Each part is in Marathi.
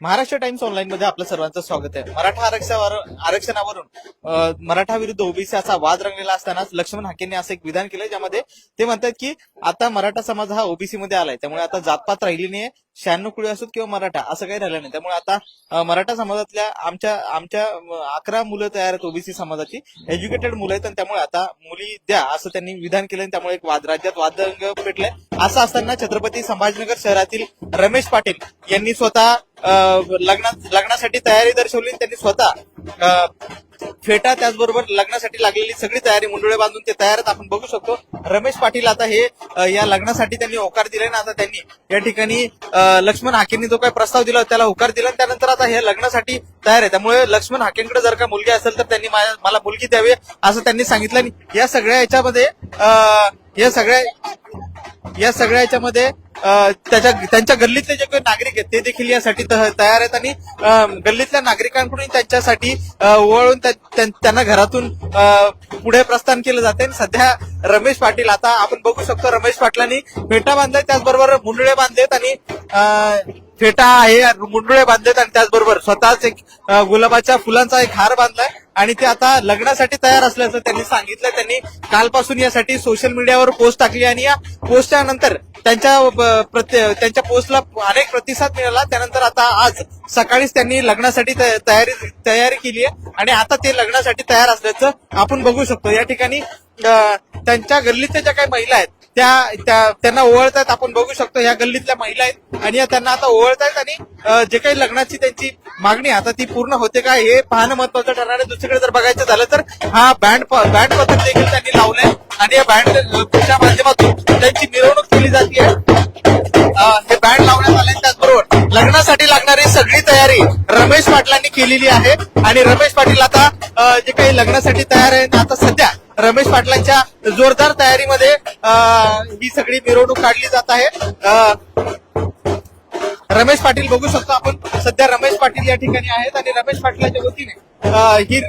महाराष्ट्र टाइम्स ऑनलाईन मध्ये आपलं सर्वांचं स्वागत आहे. मराठा आरक्षणावरून मराठा विरुद्ध ओबीसी असा वाद रंगलेला असतानाच लक्ष्मण हाकेंनी असं एक विधान केलंय, ज्यामध्ये ते म्हणतात की आता मराठा समाज हा ओबीसी मध्ये आलाय, त्यामुळे आता जातपात राहिली नाहीये. 96 कुळी असोत किंवा मराठा असं काही राहिलं नाही. त्यामुळे आता मराठा समाजातल्या आमच्या 11 मुलं तयार आहेत ओबीसी समाजाची, एज्युकेटेड मुलं आहेत, आणि त्यामुळे आता मुली द्या असं त्यांनी विधान केलं. त्यामुळे एक राज्यात वादंग पेटलाय. असं असताना छत्रपती संभाजीनगर शहरातील रमेश पाटील यांनी स्वतः लग्नासाठी तयारी दर्शवली. त्यांनी स्वतः फेटा त्याचबरोबर लग्नासाठी लागलेली सगळी तयारी मुंडुळे बांधून ते तयार आहेत. आपण बघू शकतो रमेश पाटील आता हे या लग्नासाठी त्यांनी होकार दिले ना. आता त्यांनी या ठिकाणी लक्ष्मण हाकेंनी जो काही प्रस्ताव दिला त्याला होकार दिला, त्यानंतर आता हे लग्नासाठी तयार आहे. त्यामुळे लक्ष्मण हाकेंकडे जर का मुलगी असेल तर त्यांनी मला मुलगी द्यावी असं त्यांनी सांगितलं. आणि या सगळ्या याच्यामध्ये त्यांच्या गल्लीतले जे काही नागरिक आहेत ते देखील यासाठी तयार आहेत. आणि गल्लीतल्या नागरिकांकडून त्यांच्यासाठी ओवाळून त्यांना घरातून पुढे प्रस्थान केलं जाते. सध्या रमेश पाटील, आता आपण बघू शकतो रमेश पाटलांनी फेटा बांधलाय, त्याचबरोबर मुंडळे बांधलेत आणि फेटा आहे, मुंडळे बांधलेत, आणि त्याचबरोबर स्वतःच एक गुलाबाच्या फुलांचा एक हार बांधलाय आणि ते आता लग्नासाठी तयार असल्याचं त्यांनी सांगितलं. त्यांनी कालपासून यासाठी सोशल मीडियावर पोस्ट टाकली आणि या पोस्टच्या नंतर त्यांच्या पोस्टला अनेक प्रतिसाद मिळाला. त्यानंतर आता आज सकाळीच त्यांनी लग्नासाठी तयारी केली आहे आणि आता ते लग्नासाठी तयार असल्याचं आपण बघू शकतो. या ठिकाणी त्यांच्या गल्लीतल्या ज्या काही महिला आहेत त्यांना ओवाळतात. आपण बघू शकतो ह्या गल्लीतल्या महिला आहेत आणि त्यांना आता ओवाळतायत. आणि जे काही लग्नाची त्यांची मागणी आता ती पूर्ण होते का हे पाहणं महत्वाचं ठरणार आहे. दुसरीकडे जर बघायचं झालं तर हा बँड पथक देखील त्यांनी लावलंय आणि या बँडच्या माध्यमातून त्यांची मिरवणूक केली जाते. हे बँड लावण्यात आले. त्याचबरोबर लग्नासाठी लागणारी सगळी तयारी रमेश पाटलांनी केलेली आहे आणि रमेश पाटील आता जे काही लग्नासाठी तयार आहेत. आता सध्या रमेश पाटलांच्या जोरदार तयारीमध्ये ही सगळी मिरवणूक काढली जात आहे. रमेश पाटील बघू शकतो आपण, सध्या रमेश पाटील या ठिकाणी आहेत आणि रमेश पाटलांच्या वतीने ही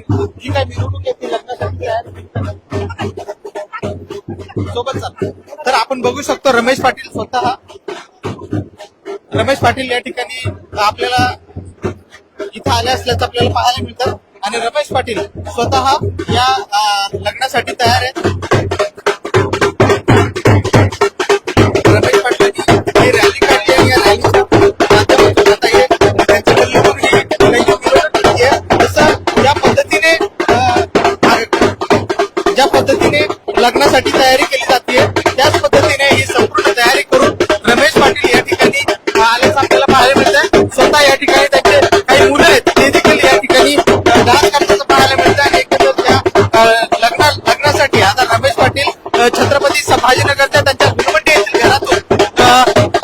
काय मिरवणूक आहे ती लग्नासाठी तयार सोबत चालते. तर आपण बघू शकतो रमेश पाटील या ठिकाणी आपल्याला इथं आले असल्याचं आपल्याला पाहायला मिळतं आणि रमेश पाटील स्वतः या लग्नासाठी तयार आहेत. रमेश पाटलांनी ही रॅली काढली आणि या रॅलीच्या माध्यमातून आता हे त्यांच्या गल्लीतून ही मिरवणूक केली आहे. जसं ज्या पद्धतीने लग्नासाठी तयारी केली जाते त्याच पद्धतीने ही संपूर्ण तयारी करून रमेश पाटील या ठिकाणी आल्याचं आपल्याला पाहायला मिळतंय. स्वतः या ठिकाणी त्यांचे काही मुलं आहेत ते देखील या ठिकाणी डान्स करण्याचं पाहायला मिळतं आणि एकंदर लग्नासाठी आता रमेश पाटील छत्रपती संभाजीनगरच्या त्यांच्या गुलमंडी येथील घरातून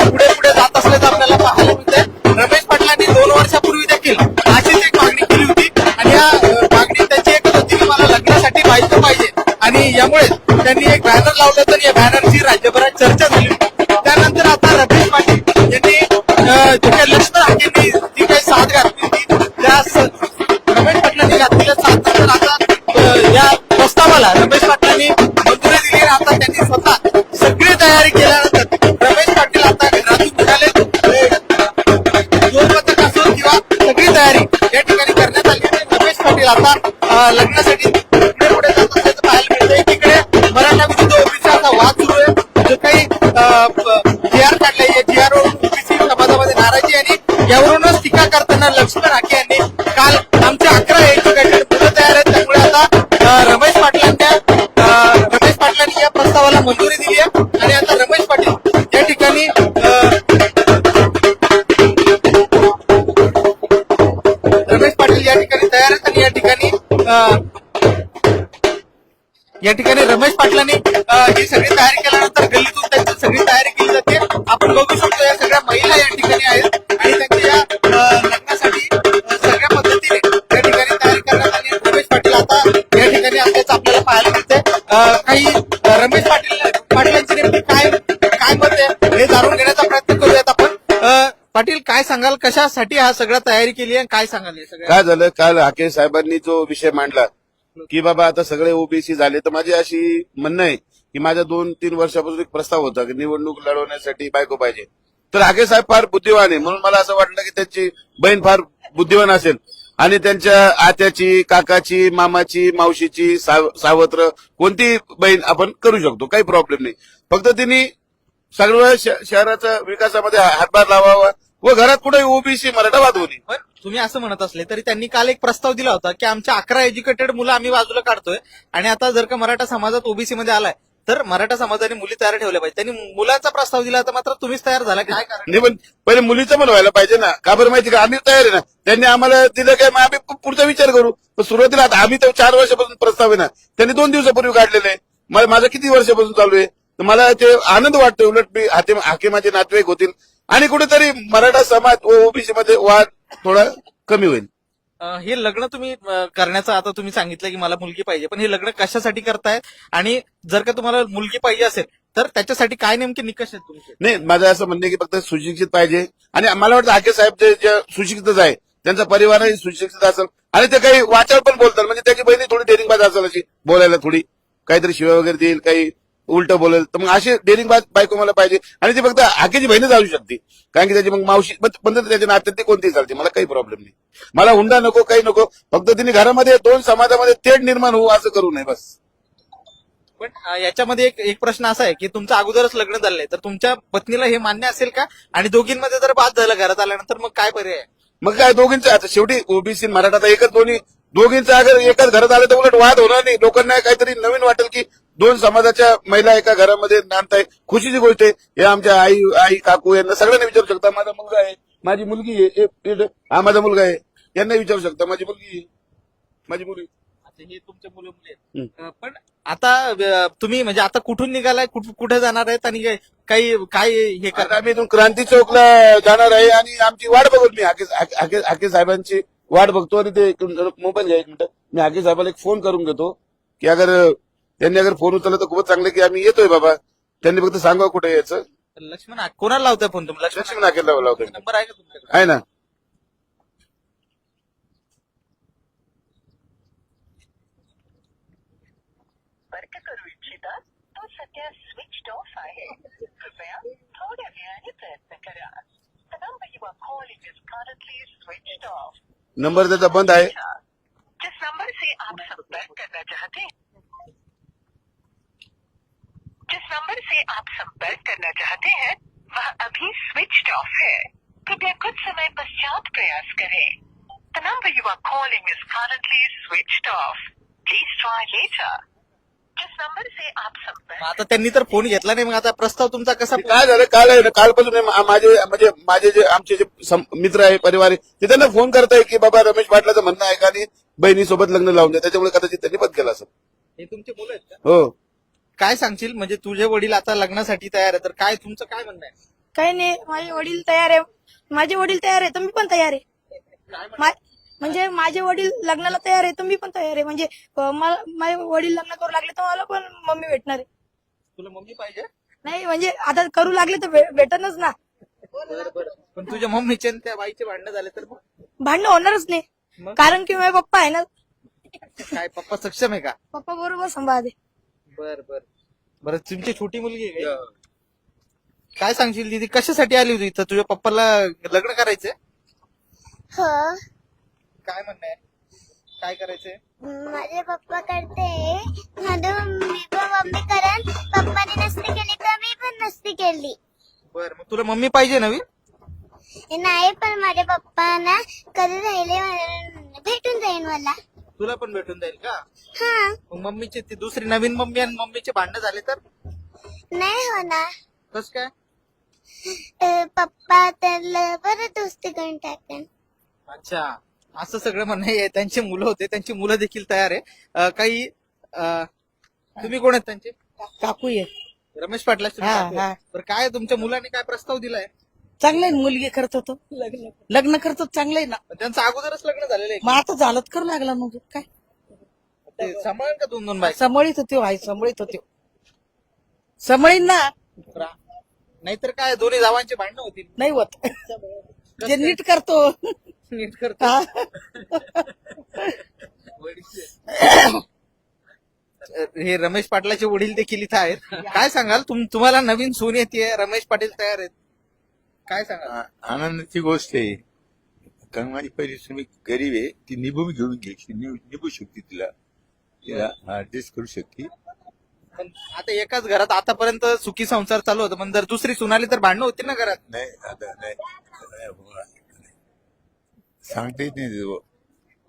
पुढे जात असल्याचं आपल्याला पाहायला मिळतंय. रमेश पाटलांनी 2 वर्षापूर्वी देखील अशीच एक मागणी केली होती आणि या मागणी त्यांची एकच होती की मला लग्नासाठी बायको पाहिजे आणि यामुळे त्यांनी एक बॅनर लावलं तर या बॅनरची राज्यभरात चर्चा झाली. त्यानंतर आता रमेश पाटील यांनी जे काही लक्ष्मण हाकेंनी जी काही साथ घातली होती त्या रमेश पाटलांनी घातलेल्या साथ नंतर आता या प्रस्तावाला रमेश पाटलांनी मंजुरी दिली. आता त्यांनी स्वतः सगळी तयारी केल्यानंतर रमेश पाटील आता घरातून निघाले. जोरपथक असो किंवा सगळी तयारी या ठिकाणी करण्यात आली. रमेश पाटील आता लग्नासाठी पुढे जात असल्याचं पाहायला मिळतंय. तिकडे मराठा विरुद्ध ओबीसीचा वाद सुरू आहे. जो काही जी.आर. काढलाय या जी.आर.वरून ओबीसी समाजामध्ये नाराजी आणि यावरूनच टीका करताना लक्ष्मण हाके यांनी काल आमच्या 11 एज्युकेटेड मुलं तयार आहेत. त्यामुळे आता रमेश पाटलांनी या प्रस्तावाला मंजुरी दिली आहे आणि आता रमेश पाटील या ठिकाणी तयार आहेत आणि या ठिकाणी रमेश पाटलांनी ही सगळी तयारी केल्यानंतर गल्लीतून त्यांची सगळी तयारी केली जाते. आपण बघू शकतो या सगळ्या महिला या ठिकाणी आहेत आणि त्यांच्या या लग्नासाठी सगळ्या पद्धतीने या ठिकाणी तयारी करण्यात आली. रमेश पाटील आता या ठिकाणी असल्याचं आपल्याला पाहायला मिळते. काही रमेश पाटलांची नेमकी काय मत आहे हे जाणून घेण्याचा प्रयत्न करूयात आपण. पाटील, काय सांगाल, कशासाठी हा सगळं तयारी केली आहे, काय सांगाल हे सगळं? काय झालं, काल हाके साहेबांनी जो विषय मांडला की बाबा आता सगळे ओबीसी झाले, तर माझी अशी म्हणणं आहे की माझ्या 2-3 वर्षापासून एक प्रस्ताव होता की निवडणूक लढवण्यासाठी बायको पाहिजे. तर हाके साहेब फार बुद्धिवान आहे, म्हणून मला असं वाटलं की त्यांची बहीण फार बुद्धिवान असेल आणि त्यांच्या आत्याची, काकाची, मामाची, मावशीची, सावत्र कोणती बहीण आपण करू शकतो, काही प्रॉब्लेम नाही. फक्त तिने सर्व शहराच्या विकासामध्ये हातभार लावावा व घरात कुठे ओबीसी मराठा वाजवली. पण तुम्ही असं म्हणत असले तरी त्यांनी काल एक प्रस्ताव दिला होता की आमच्या 11 एज्युकेटेड मुलं आम्ही बाजूला काढतोय आणि आता जर का मराठा समाजात ओबीसी मध्ये आलाय तर मराठा समाजाने मुली तयार ठेवल्या पाहिजे. त्यांनी मुलाचा प्रस्ताव दिला होता, मात्र तुम्हीच तयार झाला, काय कारण? नाही, पण पहिले मुलीचं पण व्हायला पाहिजे ना. का बरं माहिती का, आम्ही तयार आहे ना. त्यांनी आम्हाला दिलं काय, मग आम्ही पुढचा विचार करू. पण सुरुवातीला आता आम्ही तर 4 वर्षापासून प्रस्ताव आहे ना, त्यांनी 2 दिवसापूर्वी काढलेले आहे. माझं किती वर्षापासून चालू आहे, तर मला ते आनंद वाटतो. उलट मी हाके माझे नातेवाईक होतील आणि कुठेतरी मराठा समाज व ओबीसी मध्ये वाद थोडा कमी होईल. हे लग्न तुम्ही करण्याचं आता तुम्ही सांगितलं की मला मुलगी पाहिजे, पण हे लग्न कशासाठी करतायत आणि जर का तुम्हाला मुलगी पाहिजे असेल तर त्याच्यासाठी काय नेमके निकष आहेत तुमचे? नाही, माझं असं म्हणणं आहे की फक्त सुशिक्षित पाहिजे आणि मला वाटतं हाके साहेब जे सुशिक्षितच आहे, त्यांचा परिवारही सुशिक्षित असेल आणि ते काही वाचाळ पण बोलतात. म्हणजे त्याची बहिणी थोडी डेअरिंगबाज असेल, अशी बोलायला थोडी काहीतरी शिव्या वगैरे देईल, काही उलट बोलेल, तर मग अशी डेअरिंगबाज बायको मला पाहिजे आणि ती फक्त हाकेची बहिणीच असू शकते. कारण की त्याची मग मावशी पण त्याच्या नात्यात ती कोणतीही चालते, मला काही प्रॉब्लेम नाही. मला हुंडा नको, काही नको, फक्त तिने घरामध्ये 2 समाजामध्ये तेढ निर्माण होऊ असं करू नये बस. पण याच्यामध्ये एक प्रश्न असा आहे की तुमचं अगोदरच लग्न झालंय तर तुमच्या पत्नीला हे मान्य असेल का? आणि दोघींमध्ये जर बाद झालं घरात आल्यानंतर मग काय पर्याय आहे? मग काय दोघींचं आता शेवटी ओबीसी मराठा आता एकच, दोघींचं अगर एकाच घरात आलं तर उलट वाद होणार नाही. लोकांना काहीतरी नवीन वाटेल की 2 समाजाच्या महिला एका घरामध्ये नांदताय, खुशीची गोष्ट आहे. हे आमच्या आई काकू यांना सगळ्यांना विचारू शकता. माझा मुलगा आहे, माझी मुलगी आहे, हा माझा मुलगा आहे, यांना विचारू शकता. माझी मुलगी आहे, माझी मुलगी. हे तुमचे मुलं मुली आहेत. पण आता तुम्ही म्हणजे आता कुठून निघालाय, कुठे जाणार आहेत आणि काही काय हे आता करता? आम्ही इथून क्रांती चौकला जाणार आहे आणि आमची वाट बघू. मी हाके साहेबांची वाट बघतो आणि ते मोबाईल घ्या 1 मिनिट. मी हाके साहेबाला एक फोन करून घेतो की त्यांनी फोन उचलला तर खूपच चांगलं की आम्ही येतोय बाबा. त्यांनी फक्त सांगा कुठे यायचं. लक्ष्मण कोणाला लावताय फोन तुम्ही? लक्ष्मण हाकेला लावतोय. नंबर आहे का तुमच्याकडे? आहे ना. संपर्क करू इच्छिता तो सध्या स्विच ऑफ आहे. कृपया थोड्या वेळाने प्रयत्न करा. The number you are calling is currently switched off. Number त्याचा बंद आहे. जिस नंबर से आप संपर्क करना चाहते हैं वह अभी स्विच्ड ऑफ है. कृपया कुछ समय पश्चात प्रयास करें. The number you are calling is currently switched off. Please try later. जिस नंबर से आप संपर्क आता त्यांनी तर फोन घेतला नाही, मग आता प्रस्ताव तुमचा कसा? काय झालं, काल आहे ना, कालपासून माझे जे आमचे जे मित्र आहे, परिवार आहे, ते त्यांना फोन करताय की बाबा रमेश पाटलाचं म्हणणं आहे का आणि बहिणीसोबत लग्न लावून द्या. त्याच्यामुळे कदाचित त्यांनी बंद केलं असं. हे तुमचे मुलं आहेत का? हो. काय सांगशील, म्हणजे तुझे वडील आता लग्नासाठी तयार आहे तर काय तुमचं काय म्हणणं आहे? काही नाही, माझे वडील तयार आहे. तुम्ही पण तयार आहे. म्हणजे माझे वडील लग्नाला तयार आहे, तुम्ही पण तयार आहे. म्हणजे माझे वडील लग्न करू लागले तर मला पण मम्मी भेटणार आहे. तुला मम्मी पाहिजे? नाही म्हणजे आता करू लागले तर भेटणच ना. बरं. पण तुझ्या मम्मीचे आणि त्या बाईचे भांडणं झाले तर मग भांडणं होणारच नाही, मग? कारण की माझे पप्पा आहे ना. काय पप्पा सक्षम आहे का? पप्पा बरोबर सांभाळते. बरं तुमची छोटी मुलगी आहे का? काय सांगशील दीदी, कशासाठी आली होती इथं? तुझ्या पप्पाला लग्न करायचंय? हो, काय म्हणणं आहे, काय करायचंय? माझे पप्पा करते म्हणून मी पण मम्मी करेन. पप्पाने नसती केली तर मी पण नसती केली. बरं, मग तुला मम्मी पाहिजे नवी? नाही, पण माझ्या पप्पांना कधी राहिले म्हणून भेटून जाईल मला. तुला पण भेटून जाईल का? हा, मग मम्मीची ती दुसरी नवीन मम्मी आणि मम्मीचे भांडणं झाले तर नाही होणार. कसं काय? पप्पा त्याला बरं दोस्ती करून टाकेन. अच्छा, असं सगळं म्हणणं आहे. त्यांची मुलं होते, त्यांची मुलं देखील तयार आहे. काही तुम्ही कोण आहेत त्यांचे? काकू आहे. रमेश पाटला. हा. बरं, काय तुमच्या मुलाने काय प्रस्ताव दिलाय? चांगलं आहे ना, मुलगी करत होतो, लग्न करतो, चांगलं आहे ना. त्यांचं अगोदरच लग्न झालेलं आहे. मग आता झालं तर करू लागला मग काय. ते सांभाळेल का 2-2 बाई? सांभाळीत होते सांभाळीन ना. नाहीतर काय दोन्ही जावांचे भांडणं होतील. नाही होत, जे नीट करतो. नीट करतो. हा. हे रमेश पाटलाचे वडील देखील इथं आहेत. काय सांगाल तुम्हाला नवीन सून येते, रमेश पाटील तयार आहेत? काय सांगा आनंदाची गोष्ट आहे. कारण माझी परिश्रमी गरीब आहे, ती निभून घेऊन घ्यायची, निभू शकते, तिला ऍडजस्ट करू शकते. पण आता एकाच घरात आतापर्यंत सुखी संसार चालू होता, पण जर दुसरी सुनाली तर भांडणं होतील ना घरात. नाही आता नाही सांगता येत नाही ते.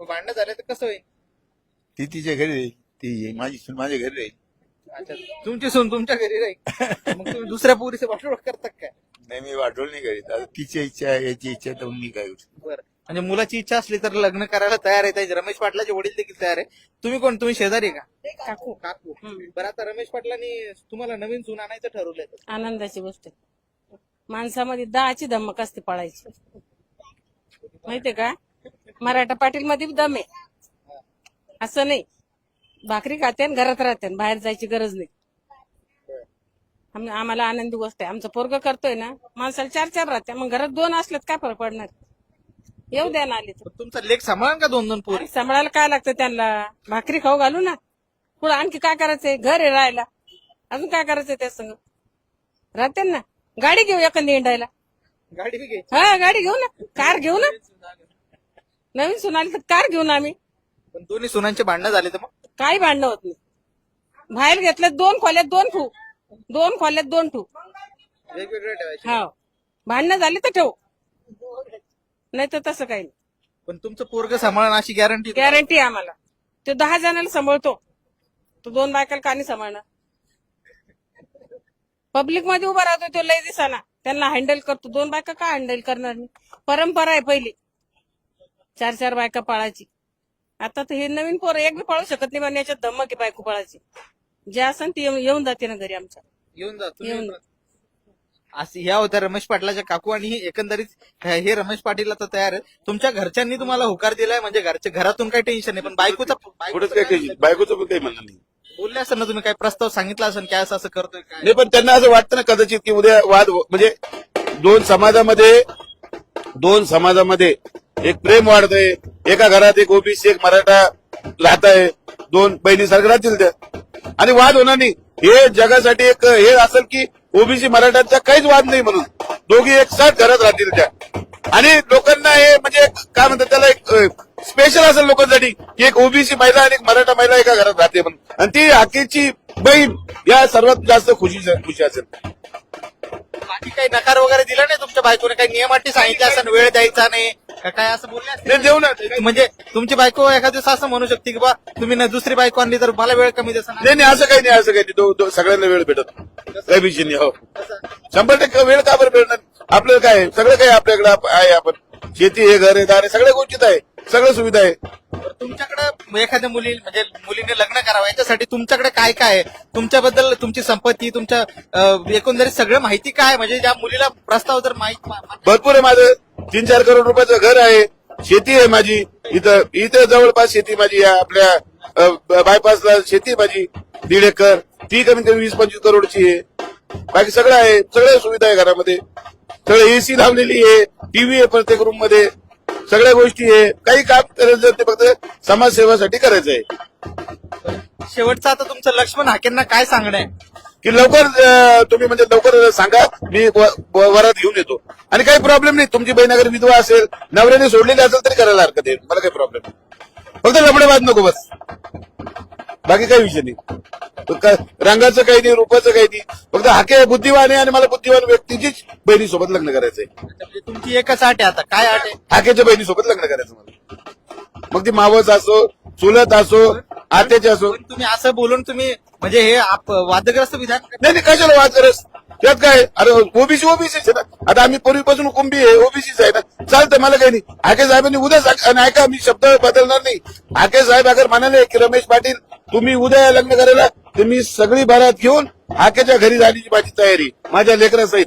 मग भांडणं झाले तर कसं होईल? ती तिच्या घरी राहील, ती माझी सून माझ्या घरी राहील. अच्छा, तुमची सून तुमच्या घरी राहील. मग तुम्ही दुसऱ्या पोरीचं वाटोळ करतात काय? नाही, मी वाटोळ नाही करीत. आता तिची इच्छा आहे, याची इच्छा आहे, तर मी काय करू. बरं, म्हणजे मुलाची इच्छा असली तर लग्न करायला तयार आहे. त्याचे रमेश पाटलाचे वडील देखील तयार आहे. तुम्ही कोण? तुम्ही शेजारी आहे का? काकू. काकू. बरं, आता रमेश पाटलांनी तुम्हाला नवीन सून आणायचं ठरवलंय. आनंदाची गोष्ट आहे. माणसामध्ये 10ची धमक असते पळायची, माहितीये का? मराठा पाटील मध्ये दम आहे, असं नाही. भाकरी खाते आणि घरात राहते, बाहेर जायची गरज नाही. आम्हाला आनंदी गोष्ट आहे. आमचं पोरग करतोय ना, माणसाला 4-4 राहते, मग घरात 2 असल्यात काय फरक पडणार? येऊ द्या ना आली तर. तुमचा लेख सांभाळा का 2-2 पोरी? सांभाळायला काय लागतं त्यांना? भाकरी खाऊ घालू ना. पुढे आणखी काय करायचंय? घर आहे राहायला, अजून काय करायचंय त्या संग? राहते ना. गाडी घेऊ एखादी हिंडायला. गाडी बी घे. हा, गाडी घेऊ ना, कार घेऊ ना. नवीन सुनाली तर कार घेऊन आम्ही. पण दोन्ही सुनांचे भांडणं झाले तर मग काही भांडणं होत नाही. बाहेर घेतलं 2 खोल्यात 2 ठू, 2 खोल्यात 2 ठू. वेगवेगळे ठेवायचे. हा, भांडणं झाली तर ठेव, नाही तर तसं काही नाही. पण तुमचं पोरग सांभाळणं अशी गॅरंटी? गॅरंटी आहे आम्हाला. तो 10 जणांना सांभाळतो, तो 2 बायकाला का नाही सांभाळणार? पब्लिक मध्ये उभा राहतो तो लय दिसाना, त्यांना हँडल करतो. 2 बायका का हँडल करणार नाही? परंपरा आहे पहिली 4-4 बायका पाळायची. आता तर हे नवीन पोरं एक बी पाळू शकत नाही, पण याच्यात धमक आहे बायको पाळायची. जे असन ती येऊन जाते ना घरी आमच्या. येऊन जा तुम्ही. येऊन जा. अशी ह्या होत्या रमेश पाटलाच्या काकू. आणि एकंदरीत हे रमेश पाटील आता तयार आहे. तुमच्या घरच्यांनी तुम्हाला होकार दिलाय, म्हणजे घरातून काही टेन्शन नाही. पण पुढेच काय बायकोचं पण काही म्हणणं नाही. बोलले असं ना तुम्ही, काही प्रस्ताव सांगितला असेल काय असं करतोय काय? नाही, पण त्यांना असं वाटतं ना कदाचित की उद्या वाद म्हणजे दोन समाजामध्ये एक प्रेम वाढतंय. एका घरात एक ओबीसी एक मराठा राहत आहे, 2 बहिणीसारखे राहतील त्या, आणि वाद होणार नाही. हे जगासाठी एक हे असेल की ओबीसी मराठ्यांचा काहीच वाद नाही, म्हणून दोघी एक साथ घरात राहतील त्या. आणि लोकांना हे म्हणजे काय म्हणतात त्याला, एक स्पेशल असेल लोकांसाठी की एक ओबीसी महिला आणि एक मराठा महिला एका घरात राहते म्हणून, आणि ती हाकेची बहीण या सर्वात जास्त खुशी असेल. बाकी काही नकार वगैरे दिला नाही तुमच्या बायकोने? काही नियम अटी सांगितले असं, वेळ द्यायचा नाही का काय असं बोलले असतील? नाही, देऊ ना. म्हणजे तुमची बायको एखाद्या दिवस असं म्हणू शकते की बा तुम्ही ना दुसरी बायको आणली तर मला वेळ कमी देसा. नाही, असं काही नाही, असं काही नाही. सगळ्यांना वेळ भेटत काही विषय नाही. हो, 100% वेळ का बरं भेटणार? आपल्याला काय आहे? सगळं काही आपल्याकडे आहे. आपण शेती आहे, घर आहे, दार आहे, सगळ्या गोष्टीत आहे, सगळ्या सुविधा आहे. तुमच्याकडे एखाद्या मुलीने लग्न करावं याच्यासाठी तुमच्याकडे काय काय आहे? तुमच्याबद्दल तुमची संपत्ती, तुमच्या एकंदरीत सगळं माहिती काय? म्हणजे ज्या मुलीला प्रस्ताव जर भरपूर आहे. माझं 3-4 करोड रुपयाचं घर आहे, शेती आहे माझी, इथं जवळपास शेती माझी, आपल्या बायपासला शेती आहे माझी 1.5 एकर, ती कमीत कमी 20-25 करोडची आहे. बाकी सगळं आहे, सगळ्या सुविधा आहे घरामध्ये, सगळं एसी लावलेली आहे, टीव्ही आहे प्रत्येक रूम मध्ये, सगळ्या गोष्टी आहे. काही काम करायचं ते फक्त समाजसेवासाठी करायचं आहे. शेवटचं आता तुमचं लक्ष्मण हाकेंना काय सांगणं आहे की लवकर तुम्ही म्हणजे लवकर सांगा, मी वरात घेऊन येतो. आणि काही प्रॉब्लेम नाही. तुमची बहीण अगर विधवा असेल, नवऱ्याने सोडलेली असेल तरी करायला हरकत आहे, मला काही प्रॉब्लेम नाही. फक्त लफडेबाज नको बस, बाकी काही विषय नाही. रंगाचं काही नाही, रूपाचं काही नाही. फक्त हाके बुद्धिवान आहे आणि मला बुद्धिवान व्यक्तीचीच बहिणीसोबत लग्न करायचंय. म्हणजे तुमची एकच आट आहे आता? काय आट आहे? हाकेच्या बहिणीसोबत लग्न करायचं मला. मग ती मावस असो, चुलत असो, आत्याचे असो. पण तुम्ही असं बोलून तुम्ही म्हणजे हे वादग्रस्त विधान नाही, कशाला वाद करस? त्यात काय? अरे ओबीसीच आहे ना. आता आम्ही पूर्वीपासून कुंभी आहे, ओबीसीच आहे ना, चालतं, मला काही नाही. हाके साहेबांनी उद्या आणि ऐका, मी शब्द बदलणार नाही. हाके साहेब अगर म्हणाले की रमेश पाटील तुम्ही उद्या लग्न करायला, तर मी सगळी बारात घेऊन हाकेच्या घरी जाण्याची माझी तयारी, माझ्या लेकरासहित.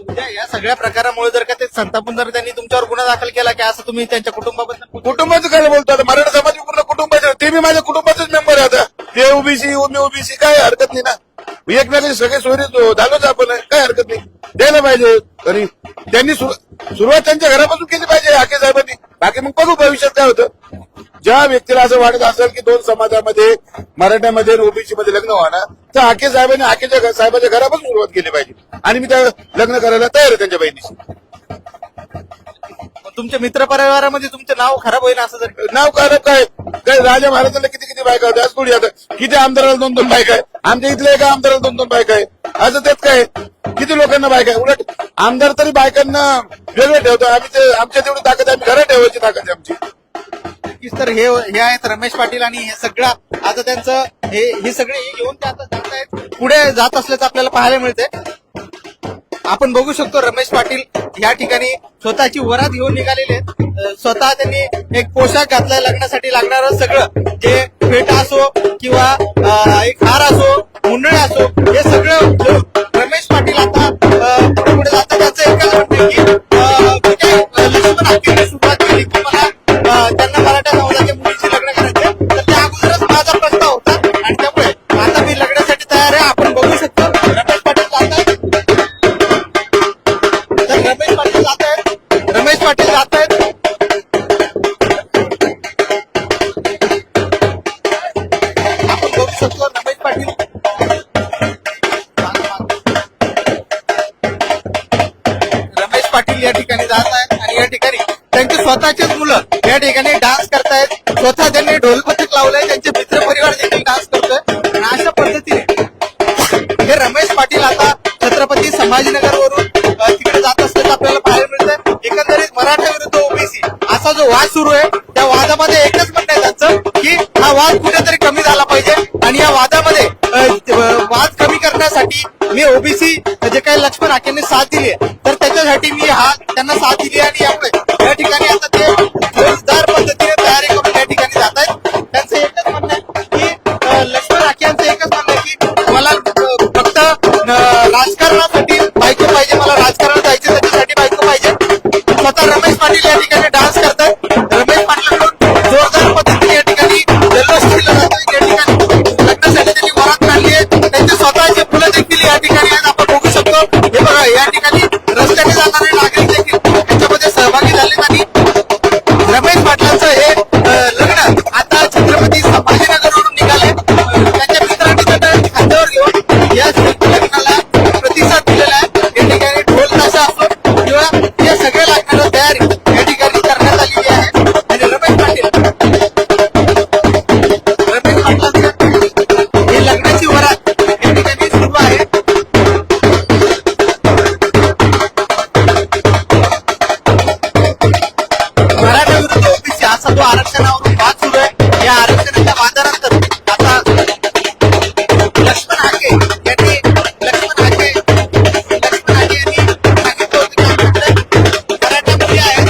उद्या या सगळ्या प्रकारामुळे जर का ते संतापून जर त्यांनी तुमच्यावर गुन्हा दाखल केला की असं तुम्ही त्यांच्या कुटुंबाबद्दल कुटुंबाचं काय बोलतो? आता मराठा समाज पूर्ण कुटुंबाचं, ते मी माझ्या कुटुंबाचंच मेंबर आहे. आता ते ओबीसी मी ओबीसी, काय हरकत नाही ना. एकमेकांचे सगळे सोयरे झालोच आपण, काय हरकत नाही. द्यायला पाहिजे. आणि त्यांनी सुरुवात त्यांच्या घरापासून केली पाहिजे. हाके साहेबांनी बाकी मग बघू भविष्यात काय होतं. ज्या व्यक्तीला असं वाटत असेल की दोन समाजामध्ये मराठ्यामध्ये ओबीसी मध्ये लग्न होणार, तर हाके साहेबांनी हाकेच्या साहेबाच्या घरापासून सुरुवात केली पाहिजे आणि मी त्या लग्न करायला तयार आहे त्यांच्या बहिणीशी. तुमच्या मित्र परिवारामध्ये तुमचं नाव खराब होईल असं जर नाव काय काय काय राजा महाराजांना किती किती बायका होत्या आज थोडी आता किती आमदाराला 2-2 बायका आहे. आमच्या इथल्या एका आमदाराला 2-2 बायका आहे. असं त्यात काय किती लोकांना बायका आहे. उलट आमदार तरी बायकांना वेगळं ठेवतो. आम्ही ते आमच्या तेवढी ताकद आम्ही घरात ठेवायची ताकद आहे आमची. नक्कीच. तर हे आहेत रमेश पाटील आणि हे सगळं आता त्यांचं हे सगळे घेऊन ते आता जात आहेत, पुढे जात असल्याचं आपल्याला पाहायला मिळते. आपण बघू शकतो रमेश पाटील या ठिकाणी स्वतःची वरात घेऊन निघालेले आहेत. स्वतः त्यांनी एक पोशाख घातलाय लग्नासाठी लागणारं सगळं, जे फेटा असो किंवा एक हार असो, मुंडळे असो, हे सगळं घेऊन रमेश पाटील आता पुढे जातात. त्याचं एकच म्हणणं आहे की लक्ष्मण हाकेंनी सुरुवात केली की मला त्यांना मराठा समाजाच्या मुलीशी लग्न करायचे, तर त्या अगोदरच माझा प्रस्ताव होता आणि त्यामुळे आता मी लग्नासाठी तयार आहे. आपण बघू शकतो रमेश पाटील जात आहेत. तर रमेश पाटील जात आहेत. रमेश पाटील जात आहेत. आपण बघू शकतो रमेश पाटील रमेश पाटील या ठिकाणी जात आहेत आणि या ठिकाणी त्यांचे स्वतःचेच मुलं या ठिकाणी डान्स करतायत. स्वतः त्यांनी ढोल पथक लावलंय. त्यांचे मित्र परिवार देखील डान्स करतोय आणि अशा पद्धतीने हे रमेश पाटील आता छत्रपती संभाजीनगर वरून तिकडे जात असल्याचं आपल्याला पाहायला मिळतंय. एकंदरीत मराठा विरुद्ध ओबीसी असा जो वाद सुरू आहे, त्या वादामध्ये एकच म्हणणं आहे त्यांचं की हा वाद कुठेतरी कमी झाला पाहिजे आणि या वादामध्ये वाद कमी करण्यासाठी मी ओबीसी जे काही लक्ष्मण हाकेंनी साथ दिली आहे, तर त्याच्यासाठी मी त्यांना साथ दिली आणि यामुळे या ठिकाणी आता ते जोरदार पद्धतीने तयारी करून या ठिकाणी जात आहेत. त्यांचं एकच म्हणणं आहे की लक्ष्मण हाके यांचं एकच म्हणणं आहे की मला फक्त राजकारणासाठी बायको पाहिजे, मला राजकारण जायचे त्याच्यासाठी बायको पाहिजे. स्वतः रमेश पाटील या ठिकाणी डान्स करतात. रमेश पाटलांकडून जोरदार पद्धतीने या ठिकाणी जल्लोष केला जातो. या ठिकाणी लग्नासाठी त्यांनी वरात काढली आहे. त्यांचे स्वतःचे फुलं देखील या ठिकाणी आहेत. आपण बघू शकतो. हे बघा या ठिकाणी रस्त्याने जाणारे नागरिक देखील याच्यामध्ये सहभागी झाले आणि रमेश पाटलांचं हे लग्न आता छत्रपती संभाजीनगरवरून निघाले. त्यांच्या मित्रांनी त्यांना खांद्यावर घेऊन या लग्नाला प्रतिसाद दिलेला आहे. या ठिकाणी ढोल ताशा असो किंवा हे सगळे लागणारं तयारी या ठिकाणी करण्यात आलेली आहे आणि रमेश पाटलांचं ही लग्नाची वरात या ठिकाणी सुरू आहे. मराठा विरुद्ध ओबीसी असा जो आरक्षणावरून वाद सुरू आहे, या आरक्षणाच्या वादानंतर आता लक्ष्मण हाके यांनी सांगितलं होतं की आमच्याकडे मराठा मुली आहेत,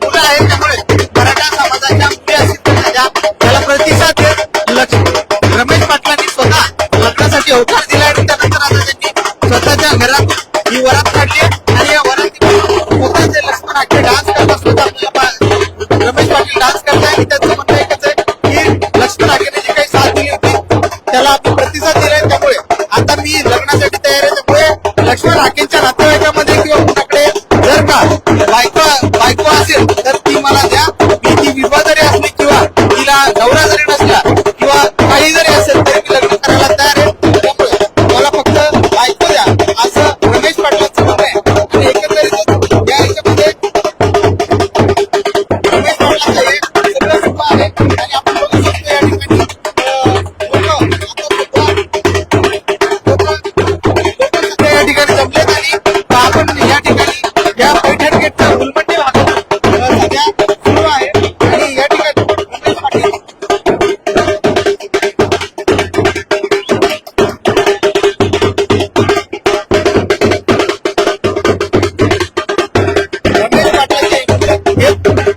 मुलं आहेत, त्यामुळे मराठा समाजाच्या मुली असतील तर त्याला प्रतिसाद देत रमेश पाटलांनी स्वतः लग्नासाठी होकार दिला आणि त्यानंतर आता त्यांनी स्वतःच्या घरात ही वरात काढली आणि या वरातीमध्ये स्वतःचे लक्ष्मण हाके डान्स करत असल्याचं आपल्याला रमेश पाटील डान्स करताय आणि त्यांचं म्हणणं एकच आहे की लक्ष्मण हाकेने जी काही साथ दिली होती त्याला आपण प्रतिसाद दिलाय. त्यामुळे आता मी लग्नासाठी तयार आहे. त्यामुळे लक्ष्मण हाकेंच्या नातेवाईकामध्ये किंवा कुणाकडे जर का बायको असेल तर ती मला द्या. मी ती विवाह जरी असली किंवा तिला नवरा जरी नसला किंवा काही जरी असेल तरी मी लग्न करायला तयार आहे. त्यामुळे मला फक्त बायको द्या असं रमेश पाटलांचं म्हणणं आहे आणि एकंदरीत या ह्याच्यामध्ये रमेश पाटलांचं हे सगळं सुरू आहे आणि आपण बघू शकतो या ठिकाणी या ठिकाणी जमलेत आणि आपण या ठिकाणी या पैठण गेटचा उलमंडी भागात सध्या सुरू आहे आणि या ठिकाणी रमेश पाटील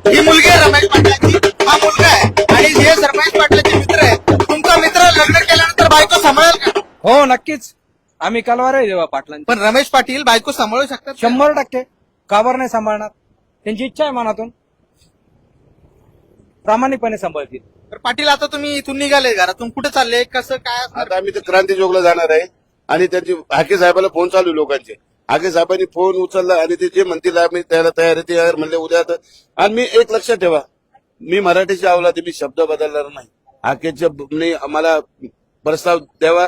ही मुलगी आहे रमेश पाटलांची, हा मुलगा आहे आणि हे रमेश पाटलाचे मित्र आहे. तुमचा मित्र लग्न केल्यानंतर बायको सांभाळेल का? हो नक्कीच. आम्ही कलवार आहे जेव्हा पाटलांची. पण रमेश पाटील बायको सांभाळू शकतात का? 100% का बरं नाही सांभाळणार. त्यांची इच्छा आहे मनातून, प्रामाणिकपणे सांभाळतील. तर पाटील आता तुम्ही इथून निघाले, घरातून कुठे चालले, कसं काय असणार? आता आम्ही तर क्रांती चौकला जाणार आहे. आणि त्यांची हाके साहेबाला फोन चालू आहे लोकांचे. हाके साहेबांनी फोन उचलला आणि ते जे म्हणतील मी त्याला तयार आहे, ते यार म्हणले उद्या तर. आणि मी एक लक्षात ठेवा, मी मराठीची अवलाद, मी शब्द बदलणार नाही. हाकेच्या मला प्रस्ताव द्यावा,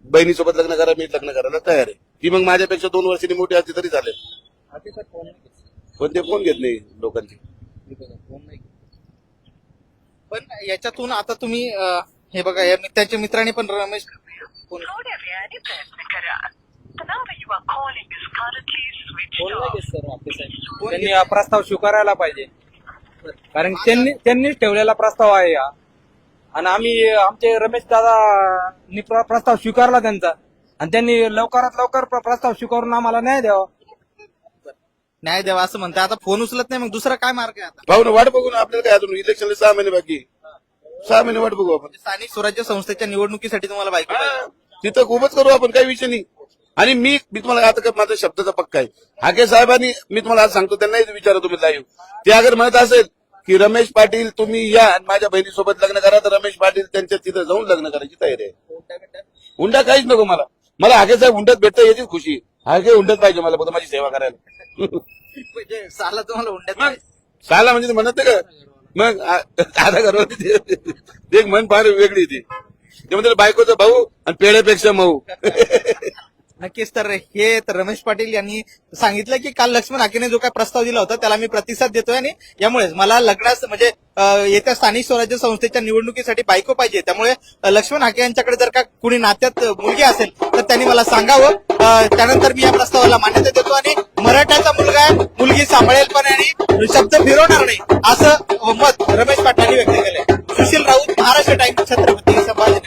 बहिणीसोबत लग्न करा, मी लग्न करायला तयार आहे. ती मग माझ्यापेक्षा 2 वर्षांनी मोठी असली तरी चालेल, पण ते फोन घेत नाही लोकांचे. पण याच्यातून आता तुम्ही हे बघा, त्यांच्या मित्रांनी पण रमेश थोड्या वेळाने प्रयत्न करा. The number you are calling is currently switched off. त्यांनी हा प्रस्ताव स्वीकारायला पाहिजे, कारण त्यांनीच ठेवलेला प्रस्ताव आहे हा. आणि आम्ही आमचे रमेश दादा प्रस्ताव स्वीकारला त्यांचा, आणि त्यांनी लवकरात लवकर प्रस्ताव स्वीकारून आम्हाला न्याय द्यावा. न्याय द्यावा असं म्हणतात. आता फोन उचलत नाही, मग दुसरा काय मार्ग आहे आता? पाहू ना, वाट बघू ना. आपल्याला काय अजून इलेक्शनला 6 महिने बाकी, 6 महिने वाट बघू आपण. स्थानिक स्वराज्य संस्थेच्या निवडणुकीसाठी तुम्हाला बाईक तिथं खूपच करू आपण, काही विषय नाही. आणि मी तुम्हाला आता माझा शब्दाचा पक्का आहे. हाके साहेबांनी, मी तुम्हाला आज सांगतो, त्यांनाही विचारा तुम्ही लाईव्ह, ते अगर म्हणत असेल की रमेश पाटील तुम्ही या आणि माझ्या बहिणीसोबत लग्न करा, तर रमेश पाटील त्यांच्या तिथं जाऊन लग्न करायची तयारी आहे. हुंडा काहीच नको मला हाके साहेब हुंड्यात भेटतं याचीच खुशी. हाके हुंड्यात पाहिजे मला, फक्त माझी सेवा करायला. म्हणजे साला तुम्हाला हुंड्यात साला म्हणजे म्हणत नाही का, मग आता करवती एक म्हण फार वेगळी ती, ते म्हणते बायकोचा भाऊ आणि पेढ्यापेक्षा मऊ. नक्कीच. तर हे तर रमेश पाटील यांनी सांगितलं की काल लक्ष्मण हाकेने जो काय प्रस्ताव दिला होता त्याला मी प्रतिसाद देतोय, आणि यामुळेच मला लग्नास म्हणजे येत्या स्थानिक स्वराज्य संस्थेच्या निवडणुकीसाठी बायको पाहिजे. त्यामुळे लक्ष्मण हाके यांच्याकडे जर का कुणी नात्यात मुलगी असेल तर त्यांनी मला सांगावं, त्यानंतर मी या प्रस्तावाला मान्यता देतो. आणि मराठ्याचा मुलगा आहे, मुलगी सांभाळेल पण आणि शब्द फिरवणार नाही, असं मत रमेश पाटलांनी व्यक्त केलंय. सुशील राऊत, महाराष्ट्र टाइम्स, छत्रपती संभाजी.